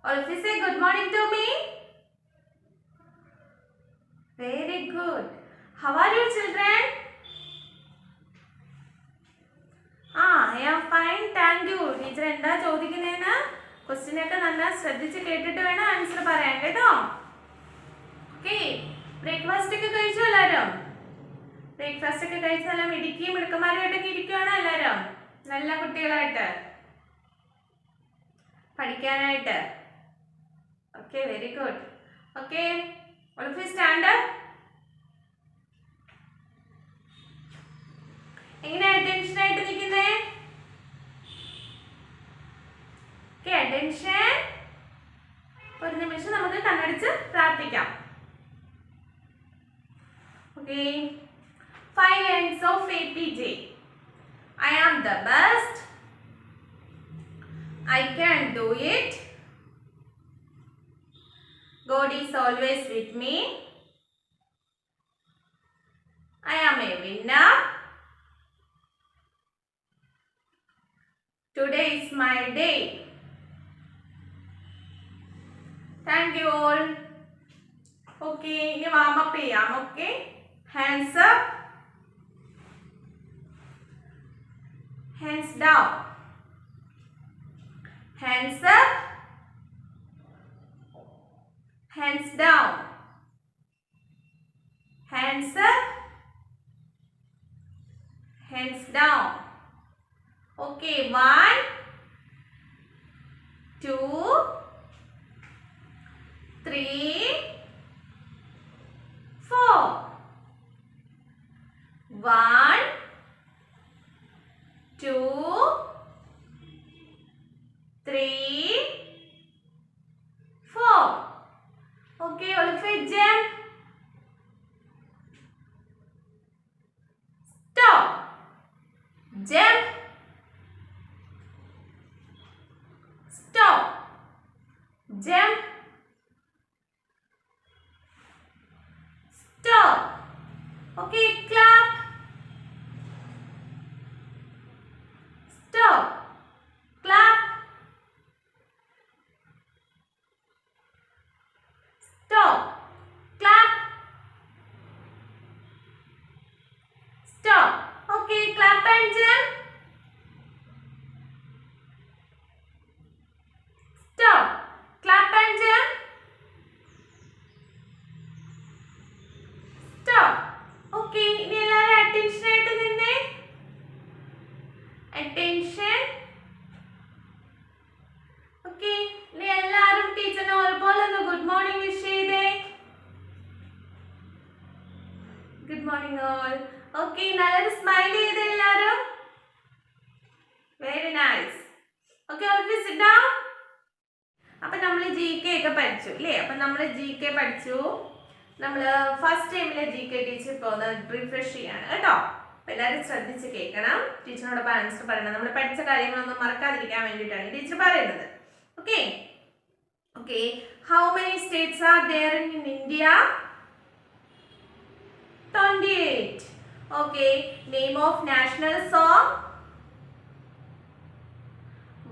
All of you say good morning to me. Very good. How are you children? I am fine, thank you. Teacher എന്താ ചോദിക്കുന്നേന്ന് question ഒക്കെ നല്ല ശ്രദ്ധിച്ച് കേട്ടിട്ട് വേണം answer പറയാൻ കേട്ടോ. ഓക്കേ, ബ്രേക്ക്ഫാസ്റ്റ് ഒക്കെ കഴിച്ചോ എല്ലാവരും? ബ്രേക്ക്ഫാസ്റ്റ് ഒക്കെ കഴിച്ച് നല്ല മിടുക്കിയും മിടുക്കന്മാരുമായിട്ടൊക്കെ ഇരിക്കുകയാണോ എല്ലാവരും? നല്ല കുട്ടികളായിട്ട് പഠിക്കാനായിട്ട്. Okay, very good. Okay, all of you stand up. എങ്ങനെ അറ്റൻഷൻ ആയിട്ട് നിൽക്കുന്നേ? Okay, attention. ഒരു നിമിഷം നമുക്ക് കണ്ണടിച്ച് പ്രാർത്ഥിക്കാം. Okay, 5 lines of APJ. I am the best. I can do it. God is always with me. I am a winner. Today is my day. Thank you all. Okay, ini warm up ചെയ്യാം. Okay, hands up, hands down, hands up, hands down, hands up, hands down. Okay, 1, 2, 3, 4. 1, 2, 3, 4. Okay, all of you jump. Stop. Jump. Stop. Jump. Stop. Okay, clap. Stop. Clap. Stop. Clap. Stop. Okay, clap and jump. Stop. Clap and jump. Stop. Okay, ഇനി എല്ലാവരും attention ആയിട്ട് നിന്നേ. Attention. Okay, ഇനി എല്ലാവരും ടീച്ചറിനെ ഒരുപോലെ ഒന്ന് good morning wish ചെയ്തേ. Good morning all. ഓക്കെ, നല്ലൊരു സ്മൈൽ ചെയ്തേ എല്ലാവരും. Very nice. Okay, all of you sit down. അപ്പം നമ്മൾ GK ഒക്കെ പഠിച്ചു അല്ലേ? അപ്പം നമ്മൾ GK പഠിച്ചു. നമ്മൾ ഫസ്റ്റ് ടൈമിലെ GK ടീച്ചർ ഇപ്പോൾ ഒന്ന് റിഫ്രഷ് ചെയ്യാണ് കേട്ടോ. അപ്പം എല്ലാവരും ശ്രദ്ധിച്ച് കേൾക്കണം. ടീച്ചറിനോട് ആൻസർ പറയണം. നമ്മൾ പഠിച്ച കാര്യങ്ങളൊന്നും മറക്കാതിരിക്കാൻ വേണ്ടിയിട്ടാണ് ടീച്ചർ പറയുന്നത്. Okay, okay, how many states are there in India? 28. Okay, name of national song?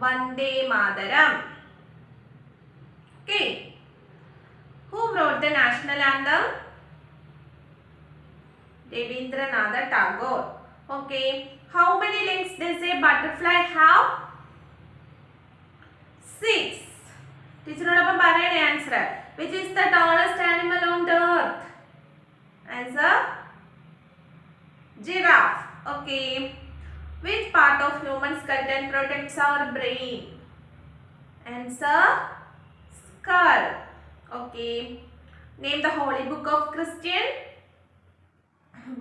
Vande Mataram. Okay, who wrote the national anthem? Rabindranath Tagore. Okay, how many legs does a butterfly have? 6. ടീച്ചറോടൊപ്പം പറയണേ answer. Which is the tallest animal on the earth? Answer, giraffe. Okay, which part of human skeleton protects our brain? Answer, skull. Okay, name the holy book of Christian?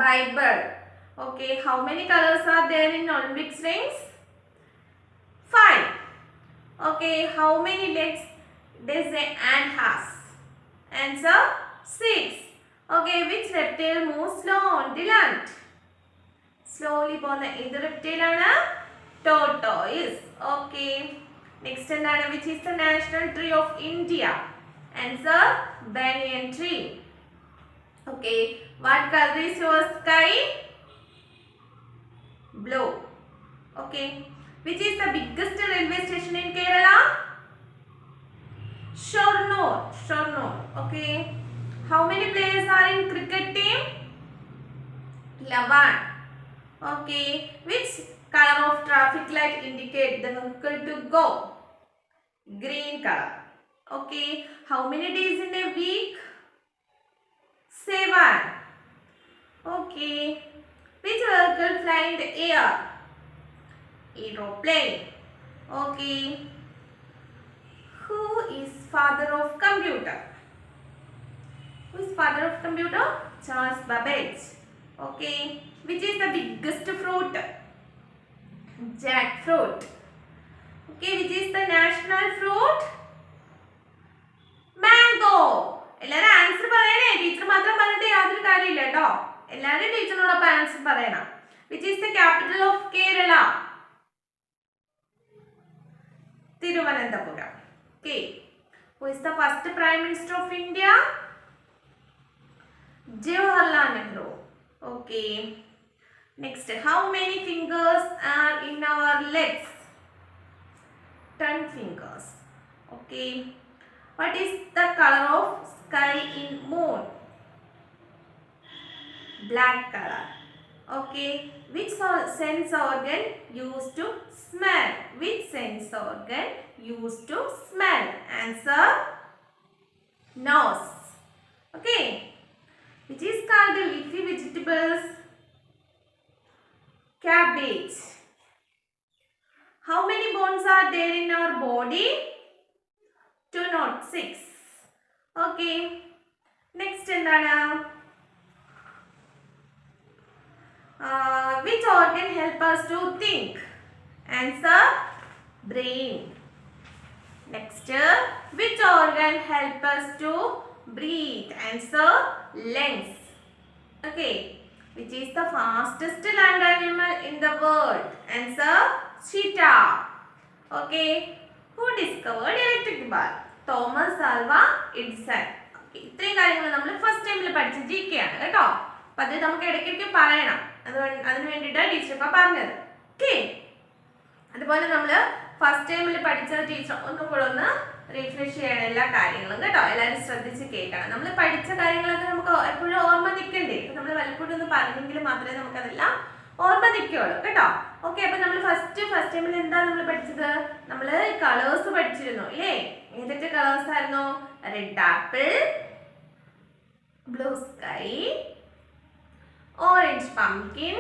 Bible. Okay, how many colors are there in Olympic rings? 5. Okay, how many legs does an ant has? Answer, 6. Okay, which reptile moves slow on the land? Slowly പോകുന്ന ഏത് reptile ആണ്? Tortoise. Okay, next എന്താണ്? Which is the national tree of India? Answer, banyan tree. Okay, what color is your sky? Blue. Okay, which is the biggest railway station in Kerala? 11. Okay. Which color of traffic light indicate the vehicle to go? Green color. Okay. How many days in a week? 7. Okay. Which vehicle fly in the air? Aeroplane. Okay. Who is father of computer? Who is father of computer? Charles Babbage. Okay. Which is the biggest fruit? Jackfruit. Okay. Which is the national fruit? Mango. എല്ലാവരും answer പറയണേ. Teacher മാത്രം പറഞ്ഞിട്ട് യാതൊരു കാര്യമില്ല കേട്ടോ. എല്ലാവരും ടീച്ചറിനോടൊപ്പം answer പറയണം. Which is the capital of Kerala? Thiruvananthapuram. Okay. Who is the first Prime Minister of India? Jawaharlal Nehru. Okay. Next, how many fingers are in our legs? 10 fingers. Okay. What is the color of sky in moon? Black color. Okay. Which sense organ used to smell? Which sense organ used to smell? Answer: nose. Okay. Which is called the leafy vegetables? Cabbage. How many bones are there in our body? 206. Okay. Next endana? Which organ help us to think? Answer: brain. Next, which organ help us to breathe? Answer: lungs. Okay. Which is the fastest land animal in the world? Answer: cheetah. Okay. Who discovered electric bulb? Thomas Alva Edison. Okay. ഇത്രയും കാര്യങ്ങൾ നമ്മൾ first ടൈമിൽ പഠിച്ച GK ആണ് കേട്ടോ. അപ്പോൾ അത് നമുക്ക് ഇടയ്ക്കിടയ്ക്ക് പറയണം. അതിന് വേണ്ടിയിട്ടാണ് ടീച്ചർ ഇപ്പോൾ പറഞ്ഞത്. ഓക്കെ. അതുപോലെ നമ്മൾ ഫസ്റ്റ് ടൈമിൽ പഠിച്ച ടീച്ചർ ഒന്നുകൂടെ ഒന്ന് റിഫ്രഷ് ചെയ്യണം എല്ലാ കാര്യങ്ങളും കേട്ടോ. എല്ലാവരും ശ്രദ്ധിച്ച് കേൾക്കണം. നമ്മൾ പഠിച്ച കാര്യങ്ങളൊക്കെ നമുക്ക് എപ്പോഴും ഓർമ്മ നിൽക്കണ്ടേ. നമ്മൾ വല്ലപ്പോഴും ഒന്ന് പറഞ്ഞെങ്കിൽ മാത്രമേ നമുക്കതെല്ലാം ഓർമ്മ നിൽക്കുകയുള്ളൂ കേട്ടോ. ഓക്കെ. അപ്പം നമ്മൾ ഫസ്റ്റ് ടൈമിൽ എന്താ നമ്മൾ പഠിച്ചത്? നമ്മൾ കളേഴ്സ് പഠിച്ചിരുന്നു ഇല്ലേ? ഏതൊക്കെ കളേഴ്സ് ആയിരുന്നു? Red apple, blue sky, orange pumpkin,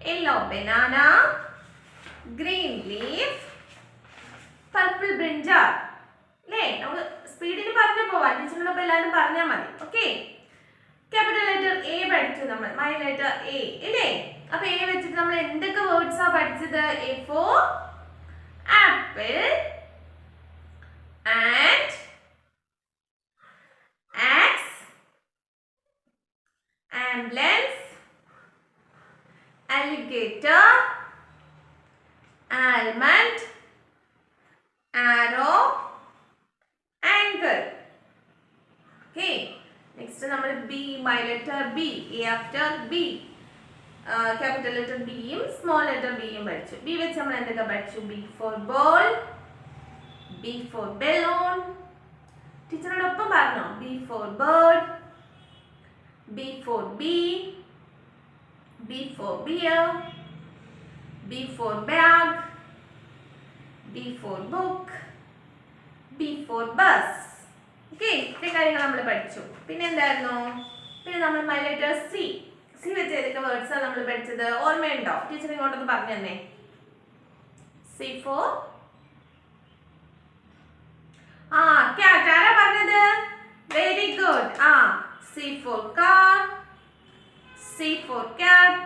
yellow banana, green leaf, purple brinjal. അല്ലേ? നമുക്ക് സ്പീഡിൽ പറഞ്ഞു പോവാം. ടീച്ചറിനോടൊപ്പം എല്ലാവരും പറഞ്ഞാൽ മതി. ഓക്കെ. ക്യാപിറ്റൽ ലെറ്റർ എ പഠിച്ചു നമ്മൾ. മൈ ലെറ്റർ എ ഇല്ലേ? അപ്പൊ എ വെച്ചിട്ട് നമ്മൾ എന്തൊക്കെ വേർഡ്സ് ആ പഠിച്ചത്? A for apple, and, axe, ambulance, alligator, almond, arrow, angle. Okay. Next നമ്മൾ B, my letter B. A after B. Capital letter B യും small letter B യും പഠിച്ചു. B വെച്ച് നമ്മൾ എന്തൊക്കെ പഠിച്ചു? B for ball, B for balloon. ടീച്ചറോടൊപ്പം പറഞ്ഞോ? B for bird, B for bee, B for beer, B for bag, B for book, B for bus. Okay, ഇത്രയും കാര്യങ്ങൾ നമ്മൾ പഠിച്ചു. പിന്നെ എന്തായിരുന്നു? പിന്നെ നമ്മൾ മൈ ലെറ്റർ സി. സി വെച്ച് ഏതൊക്കെ വേർഡ്സ് ആണ് നമ്മൾ പഠിച്ചത്? ഓർമ്മയുണ്ടോ? ടീച്ചർ ഇങ്ങോട്ടൊന്ന് പറഞ്ഞു തന്നെ. C four cat. ആരാ പറഞ്ഞത്? Very good. C for car, C for cat,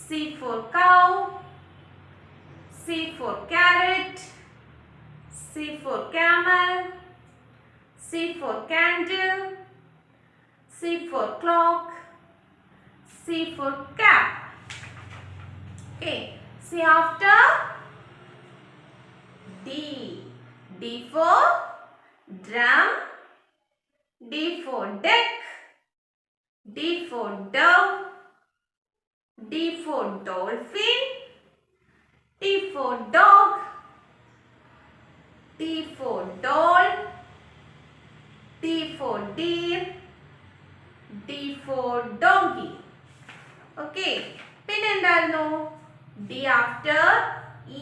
C for cow, C for carrot, C for camel, C for candle, C for clock, C for cap. Okay, C after D. D for drum, D for duck, D for dove, D for dolphin, D for dog, D for doll, D for deer, D for donkey. എന്തായിരുന്നു? D after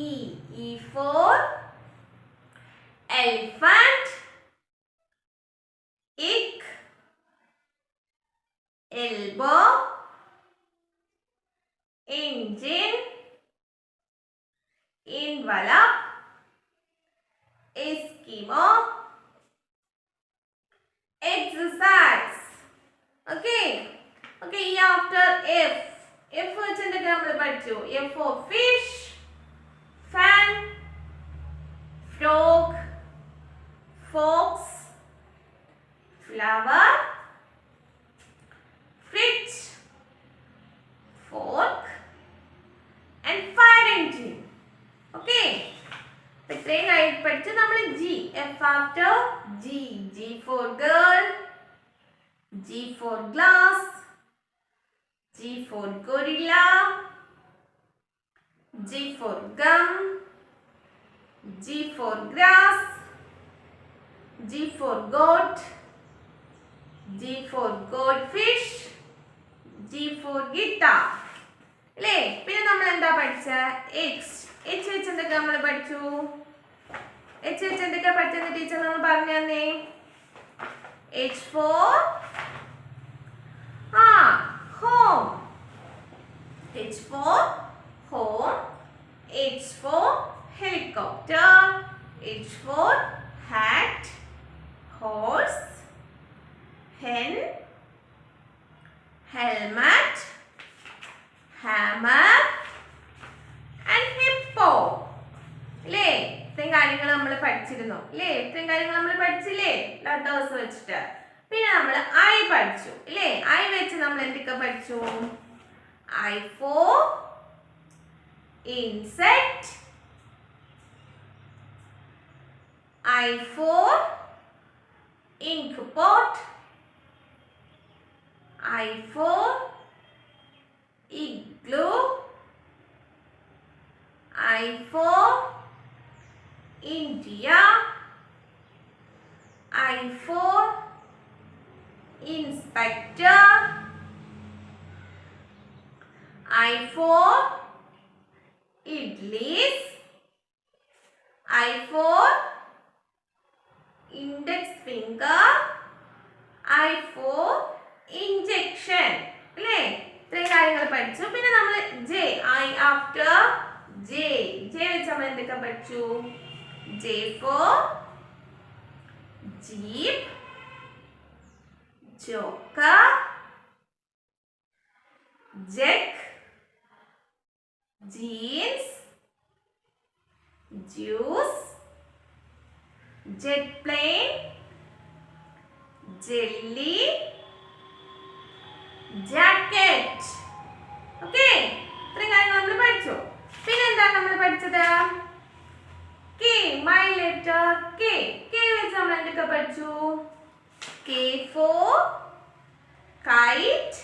E. E for elephant. Ick. Elbow. Engine. Envelope. Eskimo. Exercise. Okay. Okay, E after F. F വെച്ച് എന്തൊക്കെ നമ്മൾ പഠിച്ചു? F for fish, fan, frog, fox, flower, fridge, fork and fire engine. Okay. ഇത്രയും കഴിഞ്ഞ് പഠിച്ചു നമ്മൾ G. F after G. G for girl, G for glass, G for gorilla, G for gum, G for grass, G for goat, G for goldfish, G for guitar. അല്ലേ? പിന്നെ നമ്മൾ എന്താ പഠിച്ച? H. H വെച്ച് എന്തൊക്കെ നമ്മൾ പഠിച്ചു? H വെച്ച് എന്തൊക്കെ പഠിച്ചെന്ന് ടീച്ചർ നമ്മൾ പറഞ്ഞു തന്നേ. H for home. H for home. H for helicopter. H for hat, horse, hen, helmet, hammer and hippo. അല്ലേ? ഇത്രയും കാര്യങ്ങൾ നമ്മൾ പഠിച്ചിരുന്നു അല്ലേ? ഇത്രയും കാര്യങ്ങൾ നമ്മൾ പഠിച്ചില്ലേ ലെറ്റേഴ്സ് വെച്ചിട്ട്? പിന്നെ നമ്മൾ I പഠിച്ചു അല്ലേ? I വെച്ച് നമ്മൾ എന്തൊക്കെ പഠിച്ചു? I for insect, I for ink pot, I for igloo, I for India, I for inspector, I for idlis, I for index finger, I for injection. അല്ലേ? ഇത്രയും കാര്യങ്ങൾ പഠിച്ചു. പിന്നെ നമ്മൾ J. I after J. J വെച്ച് നമ്മൾ എന്തൊക്കെ പഠിച്ചു? J for jeep, joker, jack, jeans, juice, jet plane, jelly, jacket. Okay? ഇത്രയും കാര്യങ്ങൾ നമ്മൾ പഠിച്ചു. പിന്നെ എന്താണ് നമ്മൾ പഠിച്ചത്? K. My letter K. K വെച്ച് നമ്മൾ എന്തൊക്കെ പഠിച്ചു? K for kite,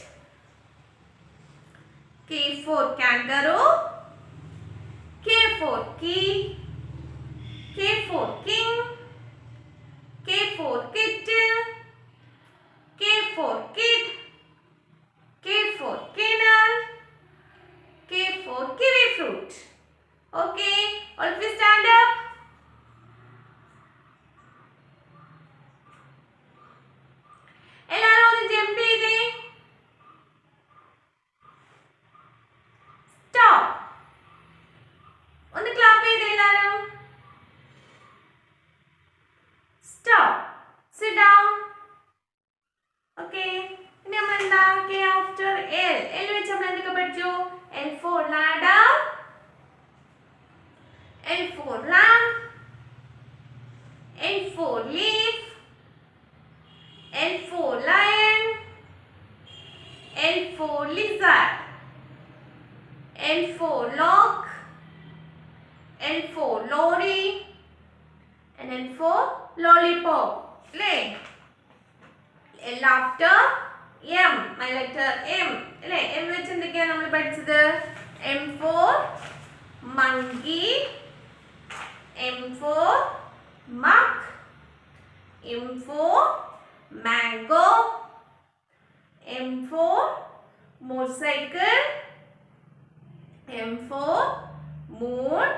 K for kangaroo, K for key, K for king, K for kettle, K for kid, K for kennel, K for kiwi fruit. Okay, all of you stand up. എല്ലാവരും ഒന്ന് jump ചെയ്തേ. Stop. ഒന്ന് clap ചെയ്തേ എല്ലാവരും. Stop. Sit down. Okay. ഇനി നമ്മൾ എന്താ? K after L. L വെച്ച് നമ്മൾ എന്തൊക്കെ പഠിച്ചു? L for ladder, L for lamp, L for leaf, L for lion, L for lizard, L for lock, L for lorry and L for lollipop. അല്ലേ? L after M. My letter M. അല്ലേ? M വെച്ച് എന്തൊക്കെയാണ് നമ്മൾ പഠിച്ചത്? M for monkey, M for mug, M for mango, M for motorcycle, M for moon.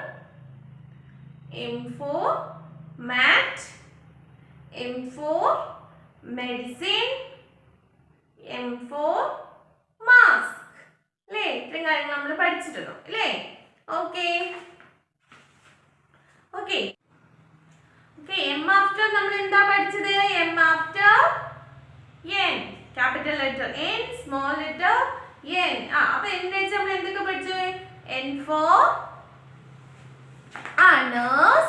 M for mat. M for medicine. M for mask. അല്ലേ? ഇത്രയും കാര്യങ്ങൾ നമ്മൾ പഠിച്ചിട്ടുണ്ടോ അല്ലേ? Okay okay okay. M after നമ്മൾ എന്താ പഠിച്ചത്? M after N. Capital letter N, small letter N. അപ്പൊ എന്ന് വെച്ചാൽ നമ്മൾ എന്തൊക്കെ പഠിച്ചു? N for anus,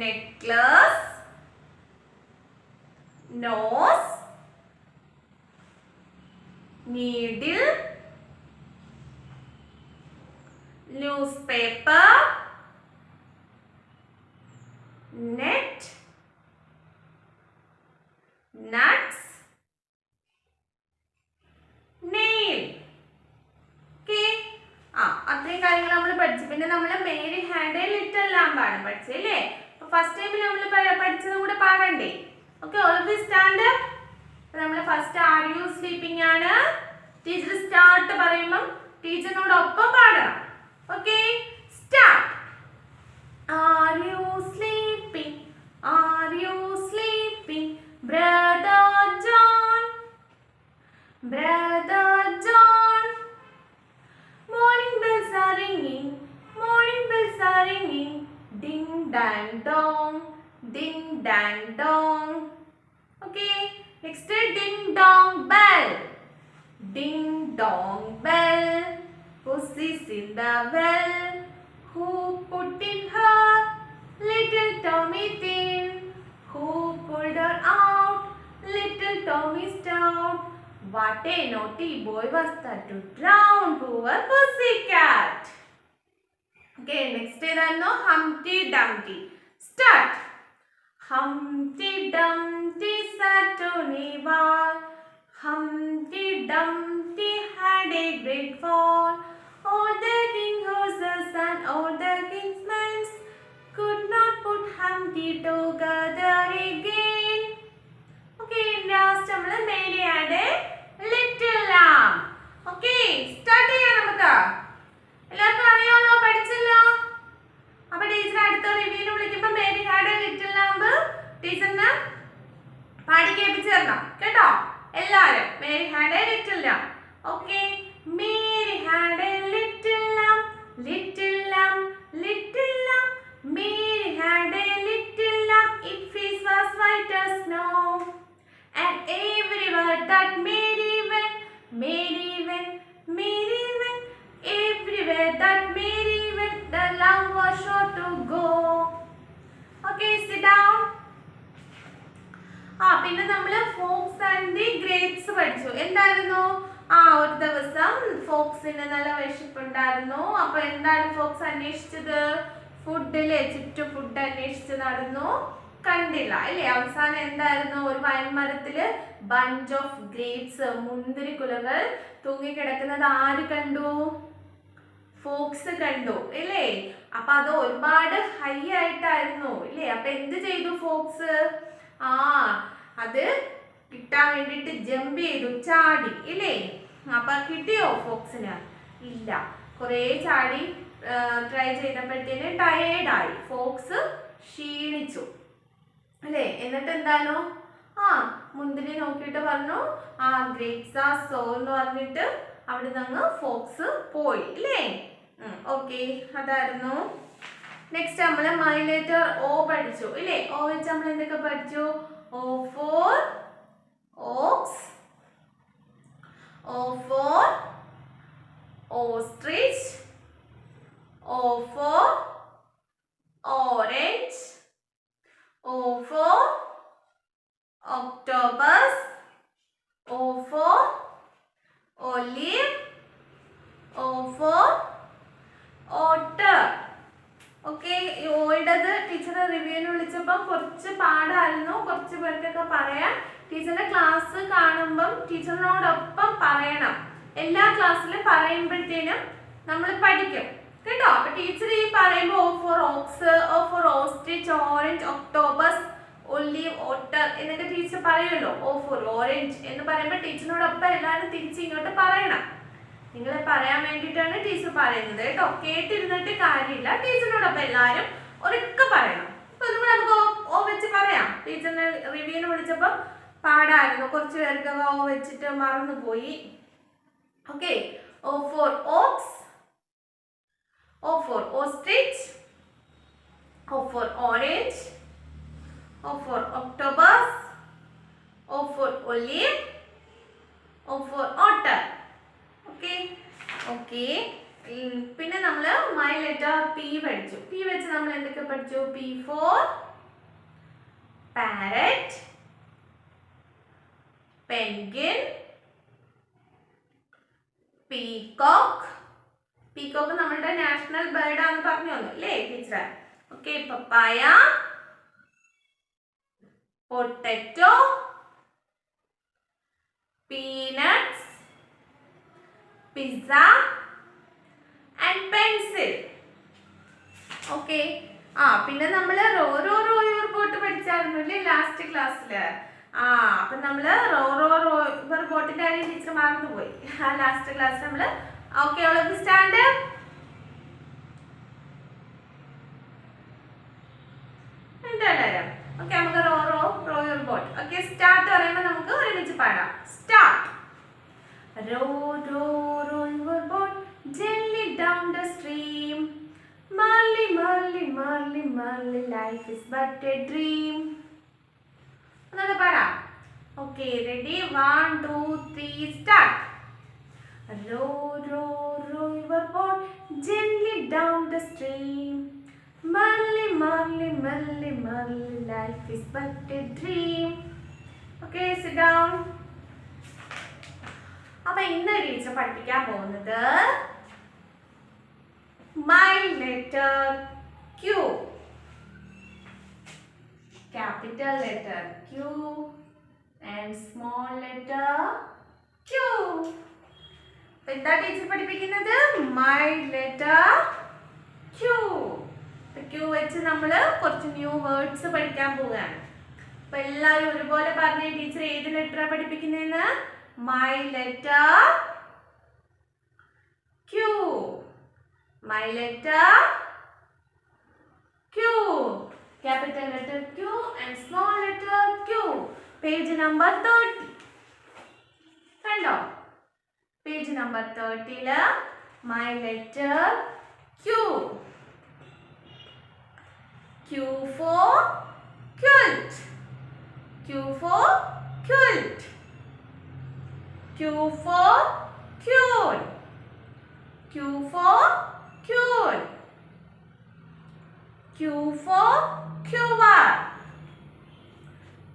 necklace, nose, needle, newspaper, net, nuts, nail. Okay. അത്രയും കാര്യങ്ങൾ നമ്മൾ പഠിച്ചു. പിന്നെ നമ്മൾ Mary had a little lamb ആണ് പഠിച്ചത് അല്ലേ? അപ്പൊ ഫസ്റ്റ് ടൈമിൽ നമ്മൾ പഠിച്ചതും കൂടെ പാടണ്ടേ? Okay, all of you stand up. നമ്മൾ ഫസ്റ്റ് ആർ യു സ്ലീപ്പിംഗ് ആണ്. ടീച്ചർ സ്റ്റാർട്ട് പറയുമ്പോൾ ടീച്ചറിനോടൊപ്പം പാടണം. Okay, start. Are you sleeping? Are you sleeping? Brother John, brother John. Morning bells are ringing, morning bells are ringing. Ding dang dong, ding dang dong. Okay, next ding dong bell. Ding dong bell. Pussy's in the well. Who put in her little tummy thin? Who pulled her out little tummy stout? What a naughty boy was that to drown poor pussycat. Okay, next is Humpty Dumpty. Start. Humpty Dumpty sat on a wall. Humpty Dumpty had a great fall. All the king's horses and all the king's men could not put Humpty together again. Okay, last നമ്മൾ Mary had a little lamb. Okay, start ചെയ്യാം നമുക്ക്. എല്ലാവർക്കും അറിയാമല്ലോ, പഠിച്ചല്ലോ. അപ്പൊ teacher അടുത്ത റിവ്യൂവിൽ വിളിക്കുമ്പോൾ Mary had a little lamp ടീച്ചറിന് പാടി കേൾപ്പിച്ചു തരണം കേട്ടോ എല്ലാവരും. Mary had a little lamp. Okay, Mary had a little lamp, little lamp, little lamp. Mary had a little lamp. Its face was white as snow. And everywhere that Mary went, Mary went, Mary went. Everywhere that Mary went, the lamb was sure to go. Okay, sit down. പിന്നെ നമ്മൾ Fox and the grapes പഠിച്ചു. എന്തായിരുന്നു? ഒരു ദിവസം ഫോക്സിന് നല്ല വിശപ്പുണ്ടായിരുന്നു. അപ്പൊ എന്താണ് Fox അന്വേഷിച്ചത്? ഫുഡിലെ ചുറ്റും ഫുഡ് അന്വേഷിച്ച് നടന്നു, കണ്ടില്ല അല്ലേ? അവസാനം എന്തായിരുന്നു? ഒരു വൈൻമരത്തില് ബഞ്ച് ഓഫ് ഗ്രേപ്സ്, മുന്തിരിക്കുലകൾ തൂങ്ങിക്കിടക്കുന്നത് ആര് കണ്ടു? ഫോക്സ് കണ്ടു അല്ലേ? അപ്പൊ അത് ഒരുപാട് ഹൈ ആയിട്ടായിരുന്നു ഇല്ലേ? അപ്പൊ എന്ത് ചെയ്തു ഫോക്സ്? അത് കിട്ടാൻ വേണ്ടിട്ട് ജമ്പ് ചെയ്തു, ചാടി ഇല്ലേ? അപ്പൊ കിട്ടിയോ ഫോക്സിന്? ഇല്ല. കുറെ ചാടി ട്രൈ ചെയ്തപ്പോഴത്തേന് ടയേർഡായി, ഫോക്സ് ക്ഷീണിച്ചു അല്ലേ? എന്നിട്ട് എന്താണോ മുന്തിരി നോക്കിയിട്ട് പറഞ്ഞു ഗ്രേപ്സ് ആർ സോ എന്ന് പറഞ്ഞിട്ട് അവിടെ നിന്ന് ഫോക്സ് പോയി അല്ലേ? ഓക്കെ, അതായിരുന്നു. നെക്സ്റ്റ് നമ്മൾ മൈ ലെറ്റർ ഓ പഠിച്ചു ഇല്ലേ? ഓ വെച്ച് നമ്മൾ എന്തൊക്കെ പഠിച്ചു? O for ox, O for ostrich, O for orange, O for octopus, O for olive, O for otter. Okay, ഈ ഓയിടത് ടീച്ചർ റിവ്യൂവിന് വിളിച്ചപ്പോൾ കുറച്ച് പാടായിരുന്നു, കുറച്ച് പേർക്കൊക്കെ പറയാൻ. ടീച്ചറിന്റെ ക്ലാസ് കാണുമ്പം ടീച്ചറിനോടൊപ്പം പറയണം. എല്ലാ ക്ലാസ്സിലും പറയുമ്പോഴത്തേനും നമ്മൾ പഠിക്കും കേട്ടോ. അപ്പൊ ടീച്ചർ ഈ പറയുമ്പോൾ O for ox, O for ostrich, orange, octopus, olive, otter എന്നൊക്കെ ടീച്ചർ പറയുമല്ലോ. ഓ ഫോർ ഓറഞ്ച് എന്ന് പറയുമ്പോൾ ടീച്ചറിനോടൊപ്പം എല്ലാവരും തിരിച്ച് ഇങ്ങോട്ട് പറയണം. നിങ്ങളെ പറയാൻ വേണ്ടിയിട്ടാണ് ടീച്ചർ പറയുന്നത് കേട്ടോ. കേട്ടിരുന്നിട്ട് കാര്യമില്ല. ടീച്ചറിനോടൊപ്പം എല്ലാവരും ഒരൊക്കെ പറയണം. അപ്പൊ നമുക്ക് ഓ വെച്ച് പറയാം. ടീച്ചറിനെ റിവ്യൂവിന് വിളിച്ചപ്പോൾ പാടായിരുന്നു. കുറച്ച് പേർക്ക് ഓ വെച്ചിട്ട് മറന്നുപോയി. Okay. O for ox. O for ostrich. O for orange. O for octopus. O for olive. O for otter. Okay. Okay. പിന്നെ നമ്മൾ മൈ ലെറ്റർ പി പഠിച്ചു. പി വെച്ച് നമ്മൾ എന്തൊക്കെ പഠിച്ചു? P for parrot, penguin, peacock. Peacock നമ്മളുടെ national bird ആണെന്ന് പറഞ്ഞു തന്നു അല്ലേ teacher? Okay. Papaya, potato, peanuts, pizza and pencil. Okay. പിന്നെ നമ്മൾ റോയർ ബോട്ട് പഠിച്ചായിരുന്നു അല്ലേ ലാസ്റ്റ് ക്ലാസ്സില്? അപ്പൊ നമ്മള് റോവർ ബോട്ടിന്റെ കാര്യം ടീച്ചർ മറന്നുപോയി ലാസ്റ്റ് ക്ലാസ് നമ്മള്. ഓക്കെ, ഓളൊക്കെ സ്റ്റാൻഡ്. എല്ലാവരും ഓക്കെ. നമുക്ക് റോയർ ബോട്ട്. ഓക്കെ, സ്റ്റാർട്ട് പറയുമ്പോൾ നമുക്ക് ഒരുമിച്ച് പാടാം. Start. Row your boat gently down the stream. Merrily, merrily, merrily, merrily, life is but a dream. Another para. Okay, ready? 1, 2, 3, start. Row your boat gently down the stream. Merrily, merrily, merrily, merrily, life is but a dream. Okay, sit down. അപ്പൊ ഇന്ന് teacher പഠിപ്പിക്കാൻ പോകുന്നത് my letter Q. Capital letter Q and small letter Q. എന്താ teacher പഠിപ്പിക്കുന്നത്? My letter Q. Q വെച്ച് നമ്മൾ കുറച്ച് new words പഠിക്കാൻ പോവുകയാണ്. അപ്പൊ എല്ലാവരും ഒരുപോലെ പറഞ്ഞ ടീച്ചർ ഏത് ലെറ്ററാണ് പഠിപ്പിക്കുന്നതെന്ന്? My letter Q. My letter Q. Capital letter Q and small letter Q. Page number 30. കണ്ടോ? Page number 30 ല് my letter Q. Q for quilt. Q for quilt. Q for queen. Q for queen. Q for quiver.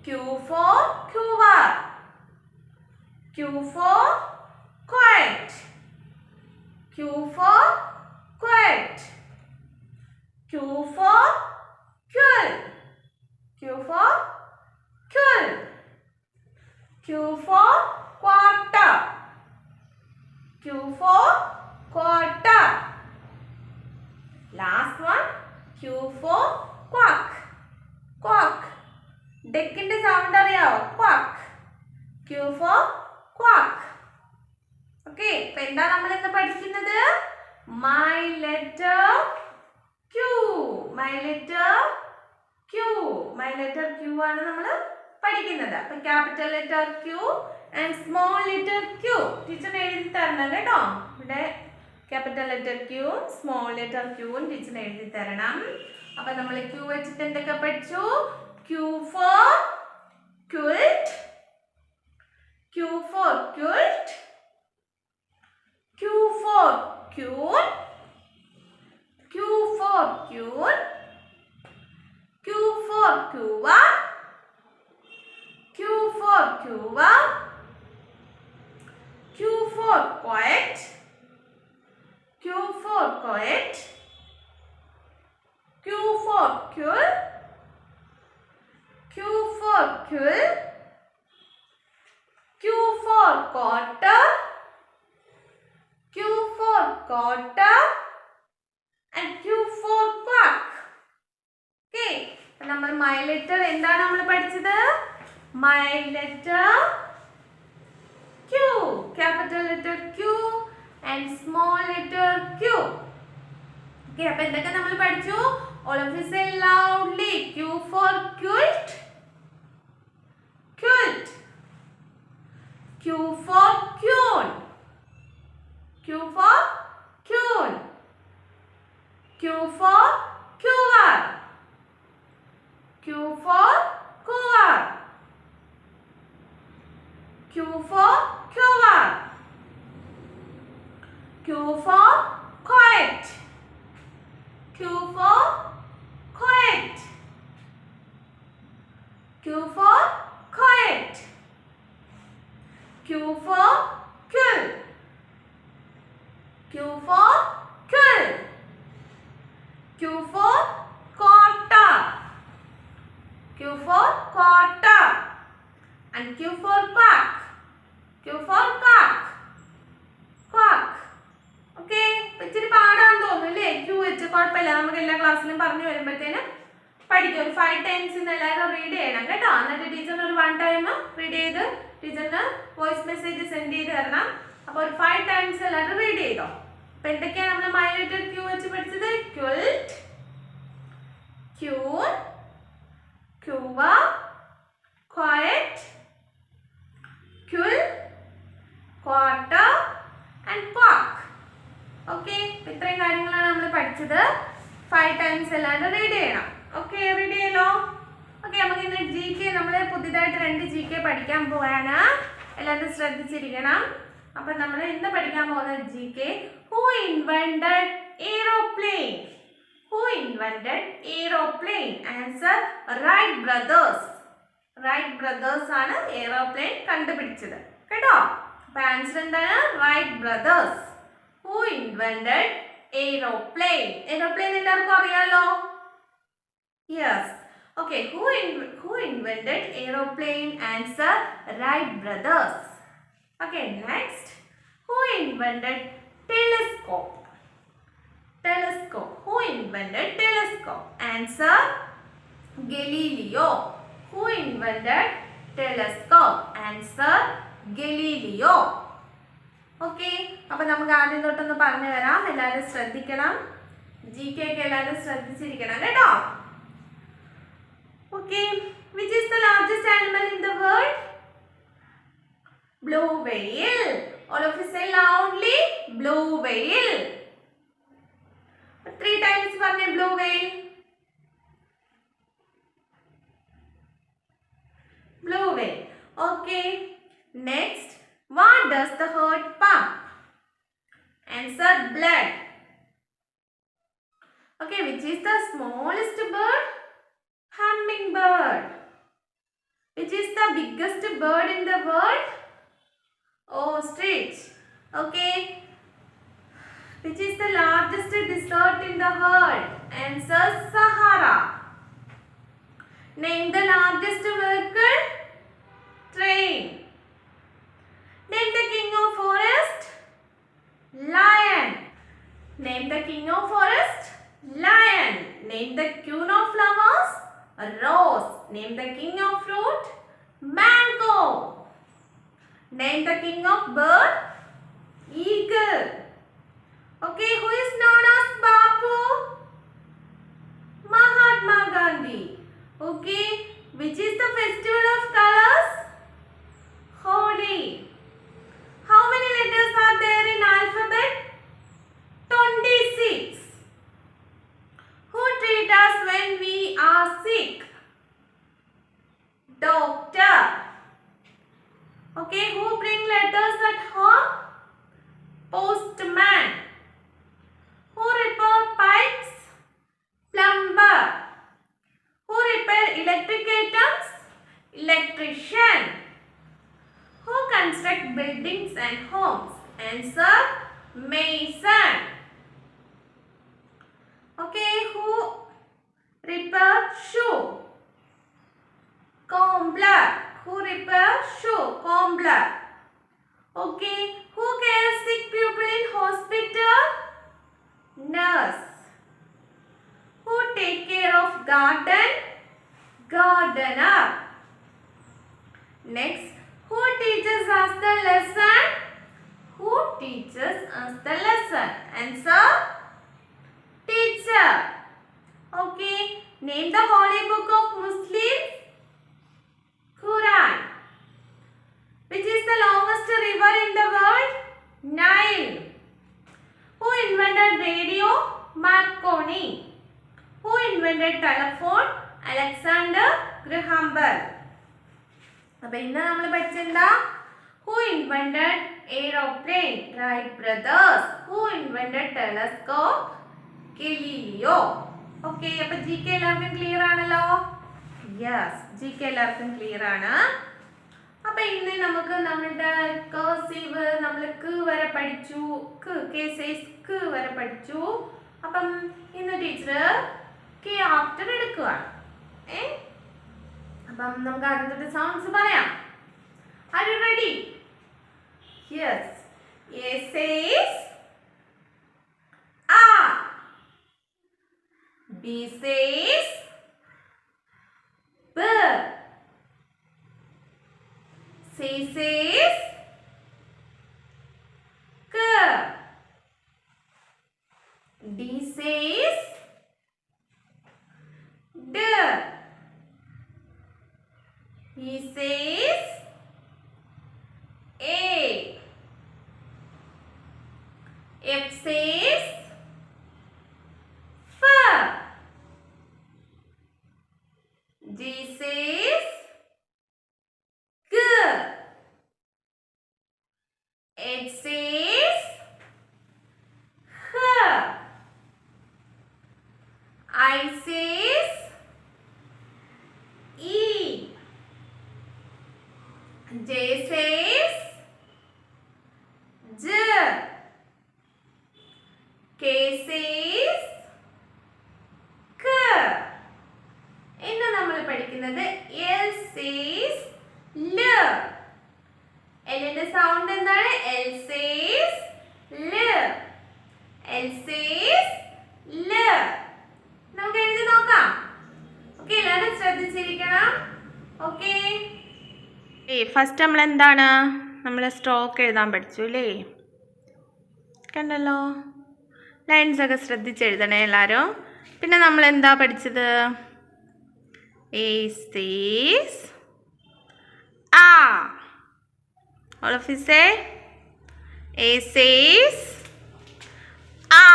Q for quiver. Q for quiet. Q for quiet. Q for quill. Q for quill. Q for quarter. Q for quarter. Last one. Q for quack. Quack. Deckinte sound അറിയാവോ? Quack. Q for quack. Okay. ഇപ്പൊ എന്താ നമ്മൾ ഇന്ന് പഠിക്കുന്നത്? My letter Q. My letter Q. My letter Q ആണ് നമ്മൾ പഠിക്കുന്നത്. അപ്പൊ capital letter Q and small letter Q. Teacher എഴുതി തരണം കേട്ടോ. ഇവിടെ capital letter Q, small letter Q teacher എഴുതി തരണം. അപ്പൊ നമ്മൾ Q വെച്ചിട്ട് എന്തൊക്കെ പഠിച്ചു? Q for quilt. Q for quilt. Q for queen. Q for queen. Q for quiver. Q for quiver. Q for quiet. Q for quiet. Q for quill. Q for quill. Q for quarter. Q for quarter. And Q for quack. Okay. നമ്മൾ my letter എന്താണ് നമ്മൾ പഠിച്ചത്? My letter Q. Capital letter Q and small letter Q. Okay, അപ്പോൾ എന്തൊക്കെ നമ്മൾ പഠിച്ചു? All of you say loudly. Q for quilt. Quilt. Q for queen. Q for queen. Q for cure. Q for cure. Q for cure. Q for quiet. Q for quiet. Q for quiet. Q for quill. Q for quill. Q for quarter. Q for quarter. And Q for quack. Q for quack. Quack. Okay, ഇച്ചിരി പാടാന്ന് തോന്നുന്നു. Q വെച്ച് കുഴപ്പമില്ല, നമുക്ക് എല്ലാ ക്ലാസ്സിലും പറഞ്ഞു വരുമ്പോഴത്തേനും പഠിക്കും. ഒരു 5 times എല്ലാവരും റീഡ് ചെയ്യണം കേട്ടോ. എന്നിട്ട് ടീച്ചറിന് ഒരു 1 time റീഡ് ചെയ്ത് ടീച്ചറിന് വോയിസ് മെസ്സേജ് സെൻഡ് ചെയ്ത് തരണം. അപ്പോൾ ഒരു 5 times എല്ലാവരും റീഡ് ചെയ്തോ. അപ്പോൾ എന്തൊക്കെയാണ് നമ്മൾ മൈനർ Q വെച്ച് പഠിച്ചത്? Quilt, queen, cure, quiet, quail, quarter and quack. Okay, ഇത്രയും കാര്യങ്ങളാണ് നമ്മൾ പഠിച്ചത്. 5 times എല്ലാവരും റീഡ് ചെയ്യണം. Okay, read ചെയ്യലോ. ഓക്കെ, നമുക്ക് ഇന്ന് GK നമ്മൾ പുതിയതായിട്ട് 2 GK പഠിക്കാൻ പോവാണ്. എല്ലാവരും ശ്രദ്ധിച്ചിരിക്കണം. അപ്പം നമ്മൾ ഇന്ന് പഠിക്കാൻ പോകുന്നത് GK. Who invented aeroplane? Who invented aeroplane? Answer Wright brothers. Wright brothers ആണ് എയ്റോപ്ലെയിൻ കണ്ടുപിടിച്ചത് കേട്ടോ. അപ്പോൾ ആൻസർ എന്താണ്? Wright brothers. Who invented aeroplane? Aeroplane എല്ലാവർക്കും അറിയാലോ. Yes. Okay, who invented aeroplane? Answer Wright brothers. Okay, next. Who invented telescope? Telescope. Who invented telescope? Answer Galileo. Who invented telescope? Answer Galileo. Okay, അപ്പോൾ നമുക്ക് ആദ്യം തൊട്ടൊന്ന് പറഞ്ഞു വരാം. എല്ലാവരും ശ്രദ്ധിക്കണം. GK ഒക്കെ എല്ലാവരും ശ്രദ്ധിച്ചിരിക്കണം കേട്ടോ. Okay, which is the largest animal in the world? Blue whale. All of you say loudly, blue whale. 3 times പറഞ്ഞേ blue whale. Blue whale. Okay, next. What does the heart pump? Answer blood. Okay, which is the smallest bird? Hummingbird. Which is the biggest bird in the world? Ostrich. Okay. Which is the largest desert in the world? Answer Sahara. Name the largest vehicle? Train. Name the king of forest? Lion. Name the king of forest? Lion. Name the queen of flowers? Rose. Name the king of fruit? Mango. Name the king of bird? Eagle. Okay, who is known as Bapu? Mahatma Gandhi. Okay, which is the festival of colors? Holi. How many letters are there in alphabet? 26. Who treats us when we are sick? Doctor. Okay, who bring letters at home? Postman. Who repair pipes? Plumber. Who repair electric items? Electrician. Who construct buildings and homes? Answer mason. Okay, who repair shoe? Cobbler. Who repair shoe? Cobbler. Okay, who cares sick people in hospital? Nurse. Who take care of garden? Gardener. Next, who teaches us the lesson? Who teaches us the lesson? Answer, teacher. Okay, name the holy book of Muslims. Quran. Which is the longest river in the world? Nile. Who invented radio? Marconi. Who invented telephone? Alexander Graham Bell. അപ്പോൾ ഇന്ന് നമ്മൾ പഠിച്ചെന്താ? Who invented aeroplane? Wright brothers. Who invented telescope? Galileo. Okay, അപ്പോൾ GK എല്ലാവർക്കും clear ആണല്ലോ? Yes, GK എല്ലാവർക്കും clear ആണ്. അപ്പോൾ ഇന്ന് നമുക്ക് നമ്മുടെ കർസീവ് നമ്മൾ ക വരെ പഠിച്ചു. ക വരെ പഠിച്ചു. അപ്പം ഇന്ന് ടീച്ചർ കെ ആഫ്റ്റർ എടുക്കുകയാണ്. അപ്പം നമുക്ക് ആദ്യത്തെ സൗണ്ട്സ് പറയാം. Are you ready? Yes. A says A. B says B. C says K. D says D. E says A. F says F. G says G. H says H. I says E. J says J. K says K. ഇന്ന് നമ്മൾ പഠിക്കുന്നത് L says L. Lന്റെ sound എന്താണ്? L says L. L says L. നമുക്ക് എഴുതി നോക്കാം. Okay, എല്ലാവരും ശ്രദ്ധിച്ചിരിക്കണം. Okay, first നമ്മൾ എന്താണ്? നമ്മൾ സ്ട്രോക്ക് എഴുതാൻ പഠിച്ചു അല്ലേ? കണ്ടല്ലോ, ലൈൻസ് ഒക്കെ ശ്രദ്ധിച്ചെഴുതണേ എല്ലാവരും. പിന്നെ നമ്മൾ എന്താ പഠിച്ചത്? A says A. All of you say A says A.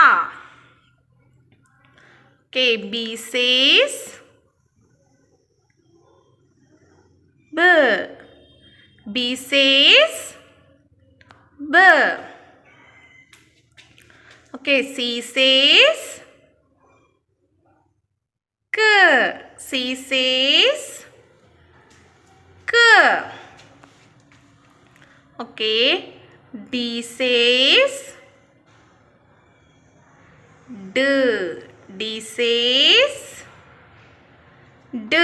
Okay, B says B. B says B. Okay, C says K. C says K. Okay, D says D. D says D.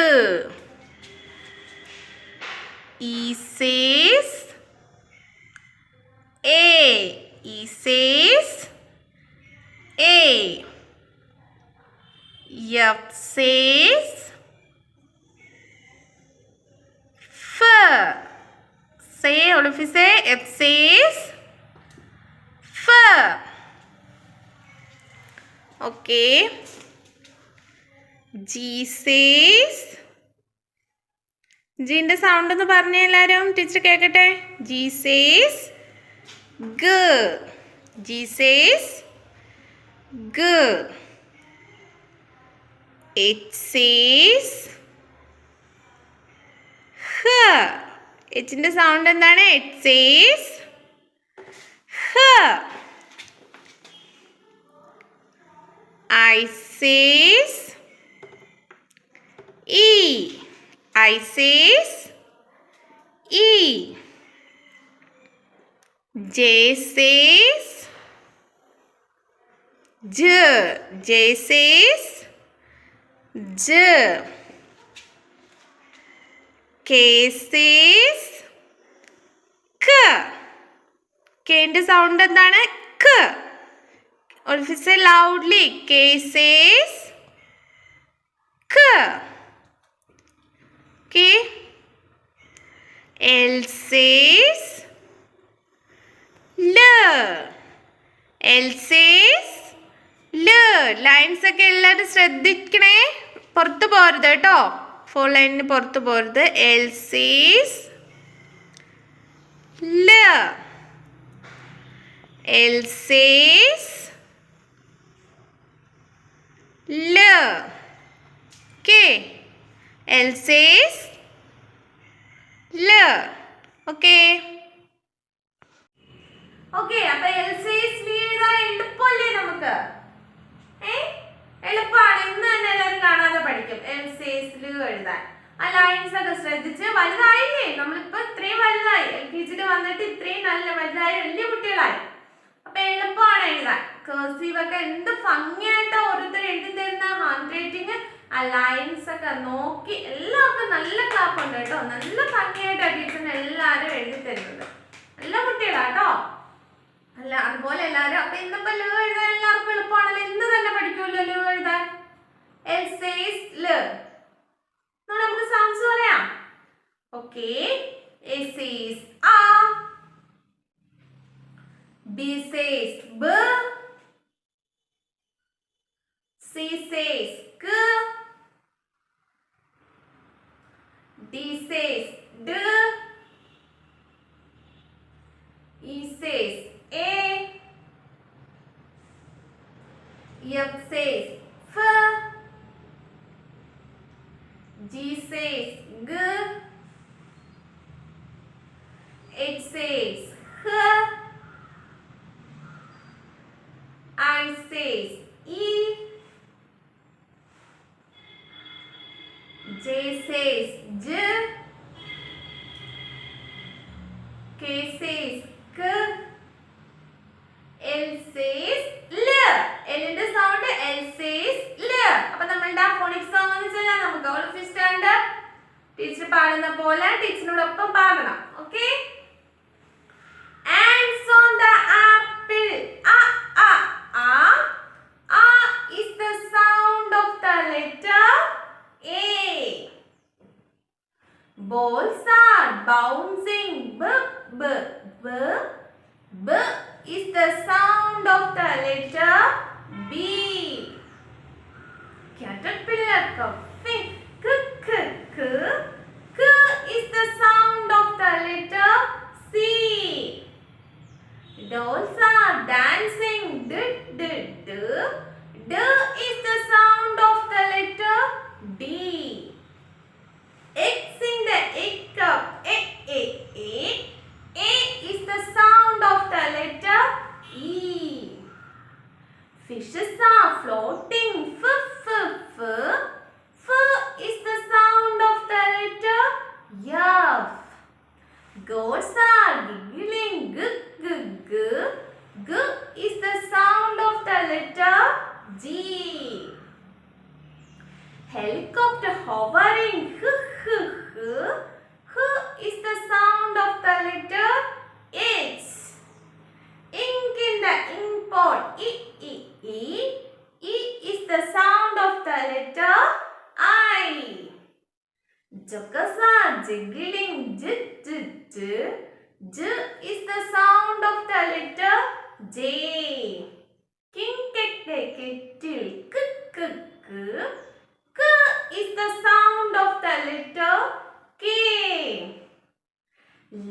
E says A. E says A. F says F. Say, all of you say, F says F. Okay. G says, Gന്റെ sound ഒന്ന് പറഞ്ഞേ എല്ലാവരും, teacher കേൾക്കട്ടെ. G says G. G says G. H says H. Hന്റെ sound എന്താണ്? H says H. I says E. I says E. J says J. J says J. K says K. Kന്റെ sound എന്താണ്? K. Or say loudly. K says K. Okay. L says L. L says L. Lines ഒക്കെ എല്ലാവരും ശ്രദ്ധിക്കണേ, പുറത്ത് പോരുത് കേട്ടോ, 4 ലൈനിന് പുറത്ത് പോരുത്. L says L. L says L. Okay. L says L. Okay. Okay, അപ്പൊ L says L എഴുതാൻ എളുപ്പമല്ലേ നമുക്ക്? എളുപ്പമാണ്. ഇന്ന് തന്നെ എല്ലാവരും കാണാതെ പഠിക്കും L says L എഴുതാൻ. ആ ലൈൻസ് ഒക്കെ ശ്രദ്ധിച്ച്, വലുതായില്ലേ, നമ്മളിപ്പോ ഇത്രയും വലുതായി, LKG വന്നിട്ട് ഇത്രയും നല്ല വലുതായി, വലിയ കുട്ടികളായി. അപ്പൊ എളുപ്പമാണ് എഴുതാൻ. കർസീവ് ഒക്കെ എന്ത് ഭംഗിയായിട്ടോ ഓരോരുത്തർ എഴുതി തരുന്ന ഹാൻഡ് റൈറ്റിംഗ്. ആ ലൈൻസ് ഒക്കെ നോക്കി എല്ലാവർക്കും നല്ല ക്ലാപ്പ് ഉണ്ട് കേട്ടോ. നല്ല ഭംഗിയായിട്ടാണ് ടീച്ചറിന് എല്ലാവരും എഴുതി തരുന്നത്. നല്ല കുട്ടികളാട്ടോ. അല്ല അതുപോലെ എല്ലാവരും. അപ്പൊ ഇന്നിപ്പോ ല എഴുതാൻ എല്ലാവർക്കും എളുപ്പമാണല്ലോ. ഇന്ന് തന്നെ പഠിക്കുമല്ലോ ല എഴുതാൻ. L says L. നമുക്ക് സൗണ്ട്സ് പറയാം. Okay. A says A. B says B. C says K. D says D. E says A. F says F. G says G. H says H. I says E. J says J. K says K. L says L. L ന്റെ sound L says L. അപ്പോൾ നമ്മളുടെ phonic song ഒന്ന് ചൊല്ലാൻ നമുക്ക്. All of you stand up. Teacher പാടുന്ന പോലെ ടീച്ചറിനോടൊപ്പം പാടണം. Okay? Ants on the apple. A a a. A is the sound of the letter A. Balls are bouncing. B b b. B is the sound of the letter B. Caterpillar coughing. K k k. K is the sound of the letter C. Dolls are dancing. D d d. D is the sound of the letter D. Eggs in the egg cup. A a a. A is the sound of the letter E. Fishes are floating. F f f. F is the sound of the letter F. Goats are giggling. G g g. G is the sound of the letter G. Helicopter hovering. H h h. H is the sound of the letter H. Ink in the ink pot. E e e. E is the sound of the letter I. Jokers are jiggling. J j j. J is the sound of the letter J. King cat the kettle. K k k. K is the sound of the letter K.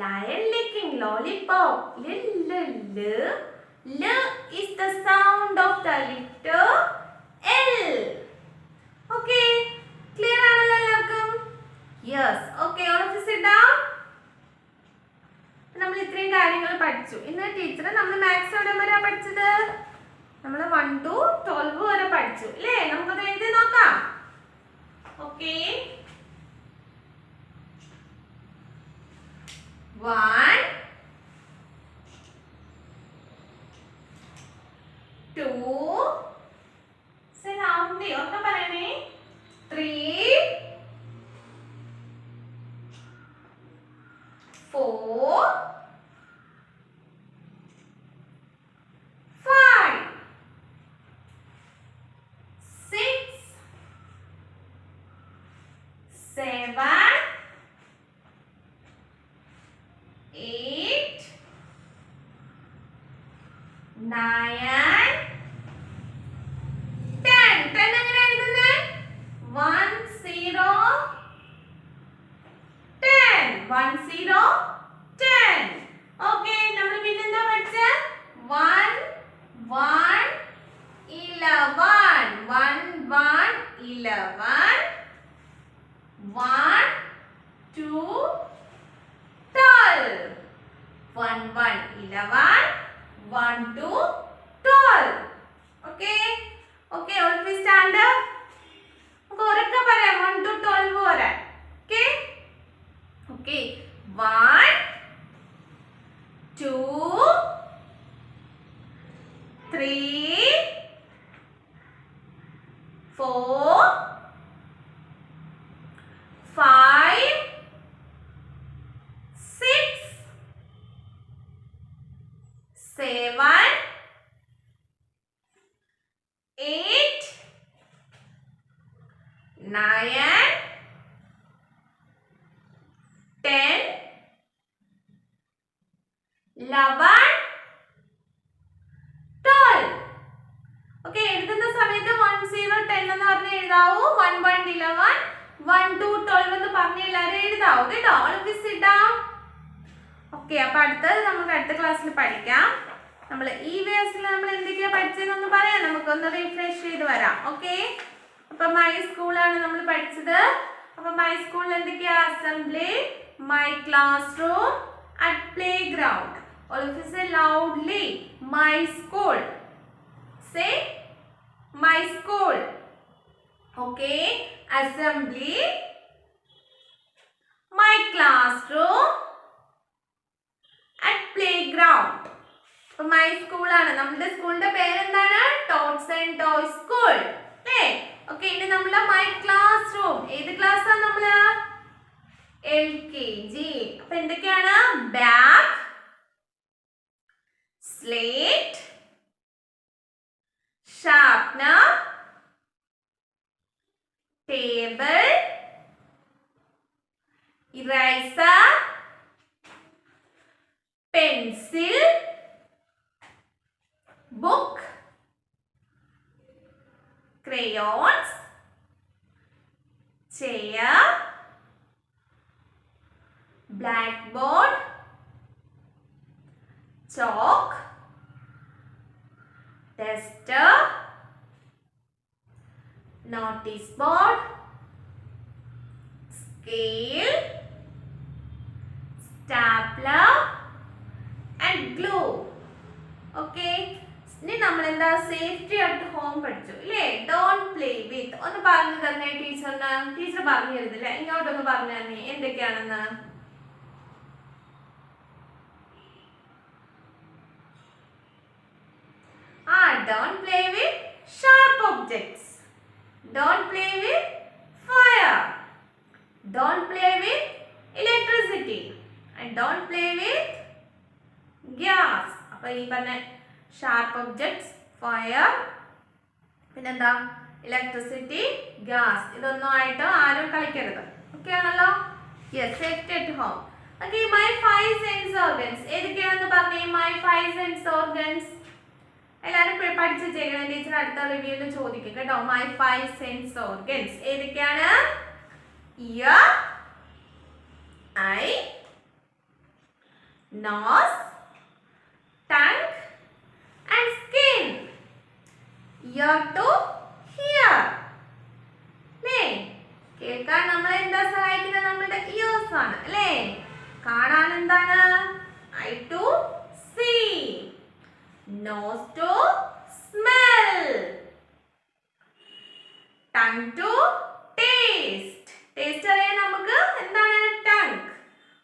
Lion licking lollipop. L l l. L is the sound of the letter L. Okay, clear ആണല്ലോ എല്ലാവർക്കും? Yes. Okay, all of you sit down. നമ്മൾ ഇത്രയും കാര്യങ്ങൾ പഠിച്ചു. ഇന്ന് teacher നമ്മൾ maths എവിടെ വരെ പഠിച്ചത്? നമ്മൾ 1 to 12 വരെ പഠിച്ചു അല്ലേ? നമുക്കത് എഴുതി നോക്കാം. ഓക്കെ. 1 2 സൗണ്ട് ഒക്കെ പറയണേ. 3 4 5 6 7 8 2, 12. 1, 1, 11. 1, 2, 12. Okay? Okay, all of you stand up. നമുക്ക് ഒരൊക്കെ പറയാം 1 to 12 വരെ. Okay? Okay. 1, 2, 3, 4, 5, 6, 7, 8, 9, 10, 11, 12. Okay, എഴുതുന്ന സമയത്ത് 1 0 10 എന്ന് പറഞ്ഞ് എഴുതാവൂ. 1 1 11, 1 2 12 എന്ന് പറഞ്ഞ് എല്ലാവരും എഴുതാവൂ കേട്ടോ. All of you sit down. Okay, അപ്പോൾ അടുത്തത് നമുക്ക് അടുത്ത ക്ലാസ്സിൽ പഠിക്കാം. നമ്മൾ ഈ വേഴ്സിൽ നമ്മൾ എന്തൊക്കെയാ പഠിച്ചതെന്നൊന്ന് പറയാം. നമുക്കൊന്ന് റിഫ്രഷ് ചെയ്ത് വരാം. ഓക്കെ, അപ്പൊ മൈ സ്കൂളാണ് നമ്മൾ പഠിച്ചത്. അപ്പൊ മൈ സ്കൂളിൽ എന്തൊക്കെയാ? Assembly, my class room, at play ground. All of you say loudly, my school. Say my school. Okay, assembly, my classroom, at playground. So my school ആണ്. നമ്മുടെ സ്കൂളിന്റെ പേര് എന്താണ്? Tots and toys school. അല്ലേ? Okay, ഇനി നമ്മള് my class room. ഏത് class ആണ് നമ്മള്? LKG. അപ്പൊ എന്തൊക്കെയാണ്? Bag, slate, sharpener, table, eraser, pencil, book, crayons, chair, blackboard, chalk, duster, notice board, scale, stapler, and glue. Okay, ഇനി നമ്മൾ എന്താ? സേഫ്റ്റി അറ്റ് ഹോം പഠിച്ചു അല്ലേ? Don't play with. ഒന്ന് പറഞ്ഞു തന്നെ ടീച്ചറിന്. ടീച്ചർ പറഞ്ഞു തരുന്നില്ല, ഇങ്ങോട്ടൊന്ന് പറഞ്ഞു തന്നെ എന്തൊക്കെയാണെന്ന്. Don't play with sharp objects. Don't play with fire. Don't play with electricity. And don't play with gas. അപ്പോൾ ഈ പറഞ്ഞ ഷാർപ്പ് ഒബ്ജക്ട്സ്, ഫയർ, പിന്നെന്താ? ഇലക്ട്രിസിറ്റി, ഗ്യാസ്, ഇതൊന്നും ആയിട്ട് ആരും കളിക്കരുത്. ഓക്കെ ആണല്ലോ? Yes, safety at home. Okay, my 5 sense organs ഏതൊക്കെയാണെന്ന് പറഞ്ഞേ. മൈ 5 സെൻസ് ഓർഗൻസ് എല്ലാവരും പഠിച്ച് ചെയ്യണം. ടീച്ചർ അടുത്ത റിവ്യൂവിൽ ചോദിക്കും കേട്ടോ. മൈ 5 സെൻസ് ഓർഗൻസ് ഏതൊക്കെയാണ്? Ear, eye, nose, tongue and skin. Ear to hear അല്ലേ? കേൾക്കാൻ നമ്മളെ എന്താ സഹായിക്കുന്നത്? നമ്മളുടെ ഇയേഴ്സ് ആണ് അല്ലേ? കാണാൻ എന്താണ്? Eye to see, nose to smell, tongue to taste. Taste അറിയാൻ നമുക്ക് എന്താണ്? tongue.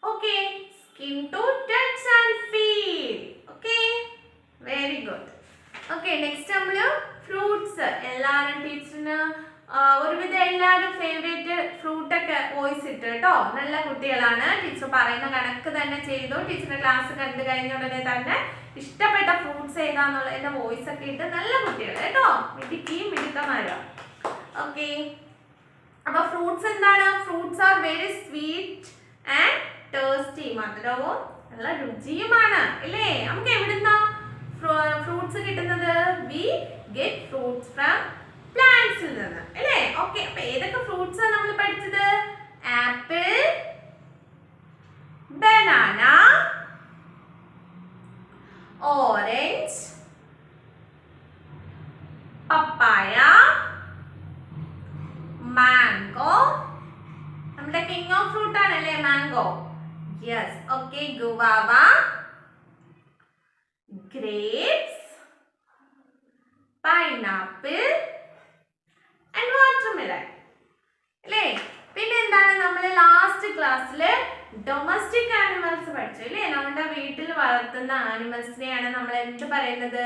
Okay, skin to touch and feel. Okay, very good. Okay, next നമ്മൾ fruits. എല്ലാവരും ടീച്ചറിന് ഒരുവിധം എല്ലാവരും ഫേവറേറ്റ് ഫ്രൂട്ട് ഒക്കെ വോയിസ് ഇട്ട് കേട്ടോ. നല്ല കുട്ടികളാണ്. ടീച്ചർ പറയുന്ന കണക്ക് തന്നെ ചെയ്തു. ടീച്ചറിന്റെ ക്ലാസ് കണ്ടു കഴിഞ്ഞ ഉടനെ തന്നെ ഇഷ്ടപ്പെട്ട ഫ്രൂട്ട്സ് ഏതാന്നുള്ളതിന്റെ വോയിസ് ഒക്കെ ഇട്ട് നല്ല കുട്ടികൾ കേട്ടോ. മിടുക്കന്മാരാ. ഓക്കെ, അപ്പൊ ഫ്രൂട്ട്സ് എന്താണ്? Fruits are very sweet and tasty. മധുരവും നല്ല രുചിയുമാണ് അല്ലേ? നമുക്ക് എവിടുന്നാ ഫ്രൂട്ട്സ് കിട്ടുന്നത്? വി ഗെറ്റ് ഫ്രൂട്ട്സ് ഫ്രം പ്ലാന്റ്സിൽ നിന്ന് അല്ലേ? ഓക്കെ, അപ്പൊ ഏതൊക്കെ ഫ്രൂട്ട്സ് ആണ് നമ്മൾ പഠിച്ചത്? ആപ്പിൾ, ബനാന, ഓറഞ്ച്, പപ്പായ, മാംഗോ. നമ്മുടെ king of fruit ആണല്ലേ mango. Yes. Okay. Guava, grapes, pineapple and watermelon. അല്ലേ? പിന്നെ എന്താണ് നമ്മൾ ലാസ്റ്റ് ക്ലാസ്സിൽ ഡൊമസ്റ്റിക് ആനിമൽസ് പഠിച്ചു അല്ലേ? നമ്മുടെ വീട്ടിൽ വളർത്തുന്ന ആനിമൽസിനെയാണ് നമ്മൾ എന്ത് പറയുന്നത്?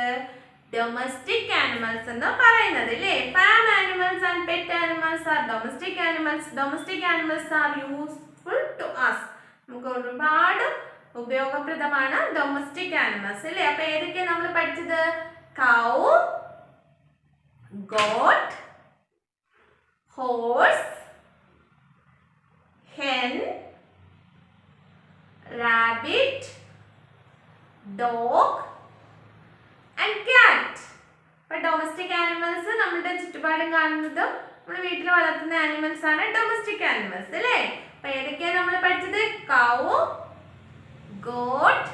ഡൊമസ്റ്റിക് ആനിമൽസ് എന്ന് പറയുന്നത് അല്ലേ? Farm animals and pet animals are domestic animals. Domestic animals are useful to us. നമുക്ക് ഒരുപാട് ഉപയോഗപ്രദമാണ് ഡൊമസ്റ്റിക് ആനിമൽസ് അല്ലേ? അപ്പൊ ഏതൊക്കെയാണ് നമ്മൾ പഠിച്ചത്? Cow, goat, horse, hen, rabbit, dog and cat. അപ്പോൾ ഡൊമസ്റ്റിക് ആനിമൽസ് നമ്മുടെ ചുറ്റുപാടും കാണുന്നതും നമ്മുടെ വീട്ടിൽ വളർത്തുന്ന ആനിമൽസ് ആണ് ഡൊമസ്റ്റിക് ആനിമൽസ് അല്ലേ? അപ്പൊ ഏതൊക്കെയാണ് നമ്മൾ പഠിച്ചത്? കൗ, goat,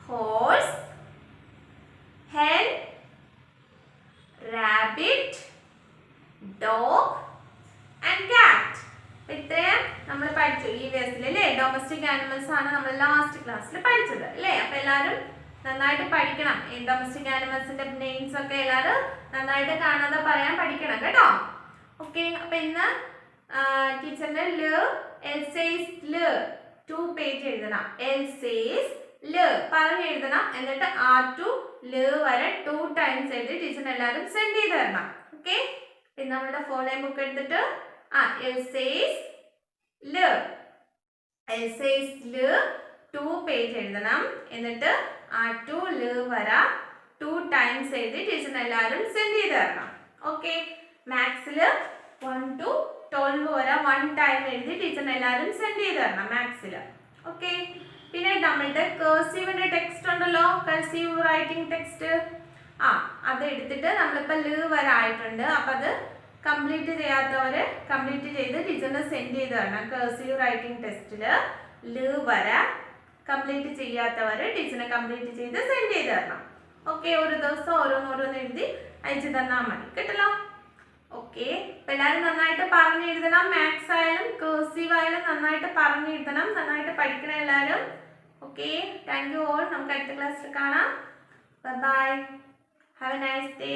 horse, hen, rabbit, dog and cat. ഇത്രയും നമ്മൾ പഠിച്ചു ഈ വേഴ്സിൽ അല്ലേ? ഡൊമസ്റ്റിക് ആനിമൽസ് ആണ് നമ്മൾ ലാസ്റ്റ് ക്ലാസ്സിൽ പഠിച്ചത് അല്ലേ? അപ്പൊ എല്ലാവരും നന്നായിട്ട് പഠിക്കണം. ഈ ഡൊമസ്റ്റിക് ആനിമൽസിന്റെ നെയിംസ് ഒക്കെ എല്ലാവരും നന്നായിട്ട് കാണാതെ പറയാൻ പഠിക്കണം കേട്ടോ. ഓക്കെ, അപ്പൊ ഇന്ന് ടീച്ചറിന്റെ ല് 2 പേജ് എഴുതണം. ല് പറഞ്ഞ് എഴുതണം. എന്നിട്ട് ആ ടു ല് വരെ 2 ടൈംസ് എഴുതി ടീച്ചറിന് എല്ലാവരും സെൻഡ് ചെയ്ത് തരണം. ഓക്കെ, പിന്നെ നമ്മുടെ ഫോളോ ബുക്ക് എടുത്തിട്ട് ല് 2 പേജ് എഴുതണം. എന്നിട്ട് ആ ടു ല് വരെ 2 ടൈംസ് എഴുതി ടീച്ചറിന് എല്ലാവരും സെൻഡ് ചെയ്ത് തരണം. ഓക്കെ, മാത്സിൽ 1 to 12 വരെ 1 ടൈം എഴുതി ടീച്ചറിന് എല്ലാവരും സെൻഡ് ചെയ്ത് തരണം മാത്സിൽ. ഓക്കെ, പിന്നെ നമ്മളുടെ കേഴ്സീവിന്റെ ടെക്സ്റ്റ് ഉണ്ടല്ലോ, കർസീവ് റൈറ്റിംഗ് ടെക്സ്റ്റ്, അത് എടുത്തിട്ട് നമ്മളിപ്പോൾ ല് വരെ ആയിട്ടുണ്ട്. അപ്പം അത് കംപ്ലീറ്റ് ചെയ്യാത്തവര് കംപ്ലീറ്റ് ചെയ്ത് ടീച്ചറിന് സെൻഡ് ചെയ്ത് തരണം. കേഴ്സീവ് റൈറ്റിംഗ് ടെസ്റ്റിൽ ല് വരെ കംപ്ലീറ്റ് ചെയ്യാത്തവര് ടീച്ചറിനെ കംപ്ലീറ്റ് ചെയ്ത് സെൻഡ് ചെയ്ത് തരണം. ഓക്കെ, ഒരു ദിവസം ഓരോന്നോരോന്ന് എഴുതി അയച്ചു തന്നാൽ മതി കേട്ടല്ലോ. ഓക്കെ, അപ്പം എല്ലാവരും നന്നായിട്ട് പറഞ്ഞെഴുതണം. മാത്സ് ആയാലും കേഴ്സീവ് ആയാലും നന്നായിട്ട് പറഞ്ഞെഴുതണം. നന്നായിട്ട് പഠിക്കണം എല്ലാവരും. Okay, thank you all. നമുക്ക് അടുത്ത ക്ലാസ്സിൽ കാണാം. Bye bye. Have A nice day.